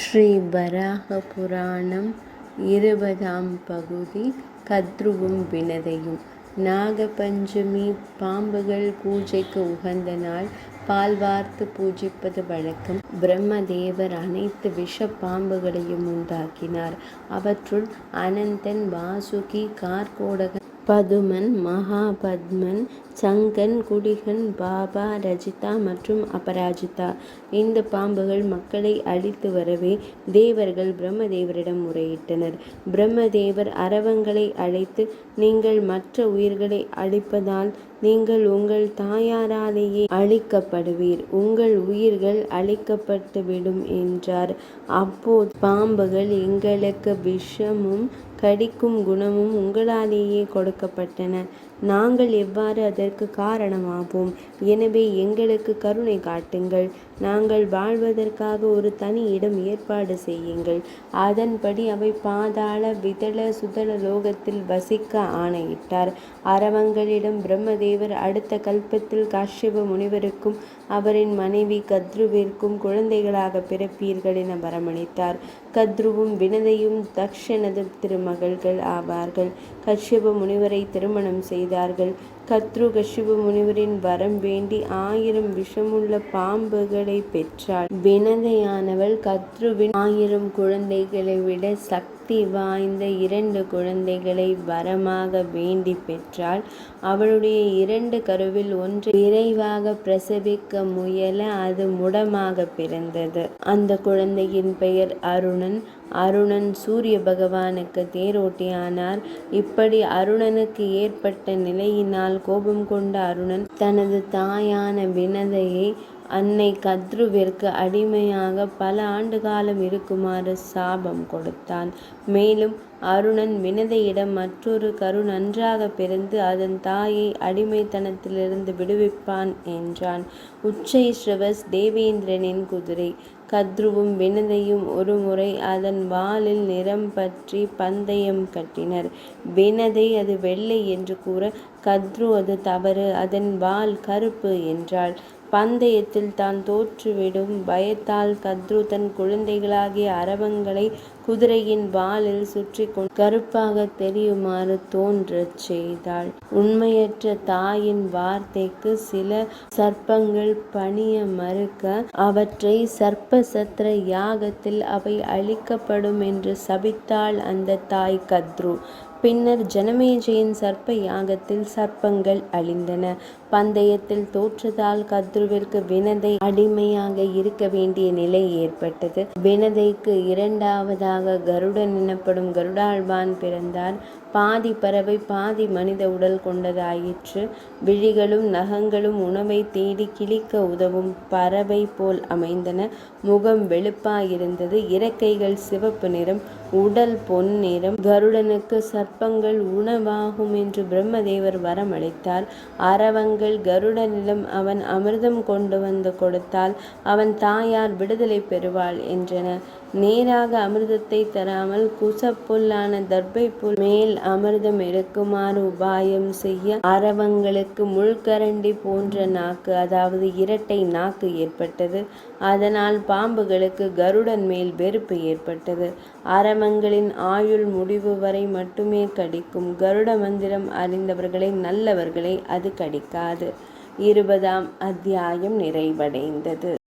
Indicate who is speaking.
Speaker 1: ஸ்ரீ வராக புராணம் 20ஆம் பகுதி. கத்ருவும் வினதையும். நாகபஞ்சமி பாம்புகள் பூஜைக்கு உகந்த நாள். பால் வார்த்து பூஜிப்பது வழக்கம். பிரம்மதேவர் அனைத்து விஷ பாம்புகளையும் உண்டாக்கினார். அவற்றுள் அனந்தன், வாசுகி, கார்கோடகன், பதுமன், மகாபத்மன், சங்கன், குடிகன், பாபா, ரஜிதா மற்றும் அபராஜிதா இந்த பாம்புகள் மக்களை அழித்து வரவே தேவர்கள் பிரம்மதேவரிடம் முறையிட்டனர். பிரம்மதேவர் அரவங்களை அழைத்து, நீங்கள் மற்ற உயிர்களை அழிப்பதால் நீங்கள் உங்கள் தாயாராலேயே அழிக்கப்படுவீர், உங்கள் உயிர்கள் அழிக்கப்பட்டுவிடும் என்றார். அப்போது பாம்புகள், எங்களுக்கு விஷமும் கடிக்கும் குணமும் உங்களாலேயே கொடுக்கப்பட்டன. நாங்கள் எவ்வாறு அதற்கு காரணமாவோம்? எனவே எங்களுக்கு கருணை காட்டுங்கள். நாங்கள் வாழ்வதற்காக ஒரு தனி இடம் ஏற்பாடு செய்யுங்கள். அதன்படி அவை பாதாள, விதள, சுதள லோகத்தில் வசிக்க ஆணையிட்டார். அரவங்களிடம் பிரம்மதேவர் அடுத்த கல்பத்தில் காஷ்யப முனிவருக்கும் அவரின் மனைவி கத்ருவிற்கும் குழந்தைகளாக பிறப்பீர்கள் என வரமளித்தார். கத்ருவும் வினதையும் தக்ஷனது திருமகள்கள் ஆவார்கள். கஷ்யப முனிவரை திருமணம் செய்தார்கள். கத்ரு கஷ்யப முனிவரின் வரம் வேண்டி 1000 விஷமுள்ள பாம்புகளை பெற்றாள். வினதையானவள் கத்ருவின் 1000 குழந்தைகளை விட சக்தி வாய்ந்த 2 குழந்தைகளை வரமாக வேண்டி பெற்றாள். அவளுடைய 2 கருவில் ஒன்றை விரைவாக பிரசவிக்க முயல அது முடமாக பிறந்தது. அந்த குழந்தையின் பெயர் அருணன். அருணன் சூரிய பகவானுக்கு தேரோட்டியானார். இப்படி அருணனுக்கு ஏற்பட்ட நிலையினால் கோபம் கொண்ட அருணன் தனது தாயான வினதையை அன்னை கத்ருவிற்கு அடிமையாக பல ஆண்டு காலம் இருக்குமாறு சாபம் கொடுத்தான். மேலும் அருணன் வினதையிடம் மற்றொரு கரு நன்றாக பிறந்து அதன் தாயை அடிமைத்தனத்திலிருந்து விடுவிப்பான் என்றான். உச்சை ஸ்ரவஸ் தேவேந்திரனின் குதிரை. கத்ருவும் வினதையும் ஒரு முறை அதன் வாலில் நிறம் பற்றி பந்தயம் கட்டினர். வினதை அது வெள்ளை என்று கூற, கத்ரு அது தவறு, அதன் வால் கருப்பு என்றாள். பந்தயத்தில் தான் தோற்றுவிடும் பயத்தால் கத்ரு தன் குழந்தைகளாகிய அரவங்களை குதிரையின் வாலில் சுற்றி கொண்டு கருப்பாக தெரியுமாறு தோன்றச் செய்தாள். உண்மையற்ற தாயின் வார்த்தைக்கு சில சர்ப்பங்கள் பணிய மறுக்க, அவற்றை சர்ப்ப சத்ர யாகத்தில் அவை அழிக்கப்படும் என்று சபித்தாள் அந்த தாய் கத்ரு. பின்னர் ஜனமேஜயின் சர்ப்ப யாகத்தில் சர்ப்பங்கள் அழிந்தன. பந்தயத்தில் தோற்றதால் கத்ருவிற்கு வினதை அடிமையாக இருக்க வேண்டிய நிலை ஏற்பட்டது. வினதைக்கு 2வதாக கருடன் எனப்படும் கருடாழ்வான் பிறந்தார். பாதி பறவை பாதி மனித உடல் கொண்டதாயிற்று. விழிகளும் நகங்களும் உணவை தேடி கிழிக்க உதவும் பறவை போல் அமைந்தன. முகம் வெளுப்பாயிருந்தது. இறக்கைகள் சிவப்பு நிறம், உடல் பொன் நிறம். கருடனுக்கு சர்ப்பங்கள் உணவாகும் என்று பிரம்மதேவர் வரமளித்தார். அரவங்கள் கருடனிடம் அவன் அமிர்தம் கொண்டு வந்து கொடுத்தால் அவன் தாயார் விடுதலை பெறுவாள் என்றன. நேராக அமிர்தத்தை தராமல் குசப்புல்லான தர்பை புல் மேல் அமிர்தம் எடுக்குமாறு உபாயம் செய்ய அரவங்களுக்கு முள்கரண்டி போன்ற நாக்கு, அதாவது இரட்டை நாக்கு ஏற்பட்டது. அதனால் பாம்புகளுக்கு கருடன் மேல் வெறுப்பு ஏற்பட்டது. அரவங்களின் ஆயுள் முடிவு வரை மட்டுமே கடிக்கும். கருட மந்திரம் அறிந்தவர்களை, நல்லவர்களை அது கடிக்காது. 20ஆம் அத்தியாயம் நிறைவடைந்தது.